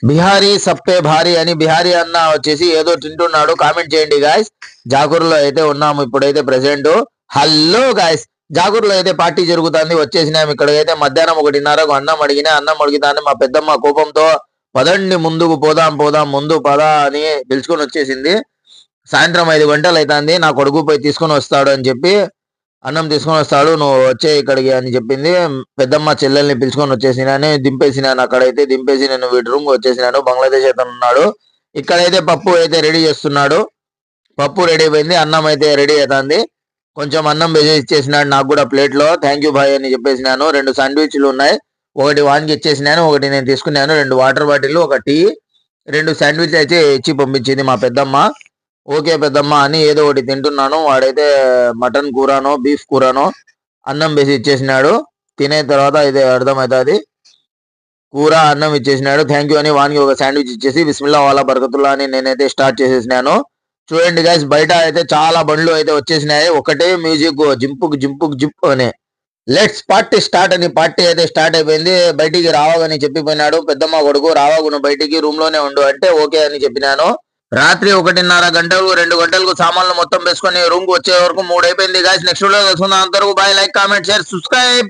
బిహారీ సప్పే భారీ అని బిహారీ అన్న వచ్చేసి ఏదో తింటున్నాడు. కామెంట్ చేయండి గాయస్. జాగూర్లో అయితే ఉన్నాము ఇప్పుడైతే ప్రెసెంట్. హలో గాయస్, జాగూర్లో అయితే పార్టీ జరుగుతుంది. వచ్చేసినాము ఇక్కడైతే. మధ్యాహ్నం 1:30కు అన్నం అడిగినా. అన్నం అడిగితానే మా పెద్దమ్మ కోపంతో పదండి ముందుకు పోదాం పోదాం ముందు పద అని పిలుచుకొని వచ్చేసింది. సాయంత్రం 5 గంటలు అవుతుంది. నా కొడుకు పోయి తీసుకొని వస్తాడు అని చెప్పి, అన్నం తీసుకొని వస్తాడు నువ్వు వచ్చే ఇక్కడికి అని చెప్పింది. పెద్దమ్మ చెల్లెల్ని పిలుచుకొని వచ్చేసినాను. దింపేసినాను అక్కడైతే. దింపేసి నేను వీటి రూమ్ వచ్చేసినాను. బంగ్లాదేశ్ అతను ఉన్నాడు ఇక్కడైతే. పప్పు అయితే రెడీ చేస్తున్నాడు. పప్పు రెడీ అయిపోయింది. అన్నం అయితే రెడీ అవుతుంది. కొంచెం అన్నం వేసి ఇచ్చేసినాడు నాకు కూడా ప్లేట్ లో. థ్యాంక్ యూ బాయ్ అని చెప్పేసినాను. 2 శాండ్విచ్లు ఉన్నాయి. ఒకటి వానికి ఇచ్చేసినాను, ఒకటి నేను తీసుకున్నాను. 2 వాటర్ బాటిల్, ఒక టీ, 2 శాండ్విచ్ అయితే ఇచ్చి పంపించింది మా పెద్దమ్మ. ఓకే పెద్దమ్మ అని ఏదో ఒకటి తింటున్నాను. వాడైతే మటన్ కూరనో బీఫ్ కూరనో అన్నం వేసి ఇచ్చేసినాడు. తినే తర్వాత అయితే అర్థమవుతుంది. కూర అన్నం ఇచ్చేసినాడు. థ్యాంక్ యూ అని వానికి ఒక శాండ్విచ్ ఇచ్చేసి బిస్మిల్లా వాలా బరకతుల్లా అని నేనైతే స్టార్ట్ చేసేసినాను. చూడండి గైస్, బయట అయితే చాలా బండ్లు అయితే వచ్చేసినాయి. ఒకటే మ్యూజిక్ జింపుకు జింపుకు జింపు అని. లెట్స్ పార్టీ స్టార్ట్ అని పార్టీ అయితే స్టార్ట్ అయిపోయింది. బయటికి రావాగని చెప్పిపోయినాడు పెద్దమ్మ కొడుకు. రావాగును బయటికి, రూమ్ లోనే ఉండు అంటే ఓకే అని చెప్పినాను. రాత్రి 1:30 గంటలు 2 గంటలకు సామాన్లు మొత్తం వేసుకొని రూమ్ కు వచ్చే వరకు 3 అయిపోయింది గాయస్. నెక్స్ట్ వీడియో కలుసుకుందాం. అంతవరకు bye. Like, comment, share, subscribe.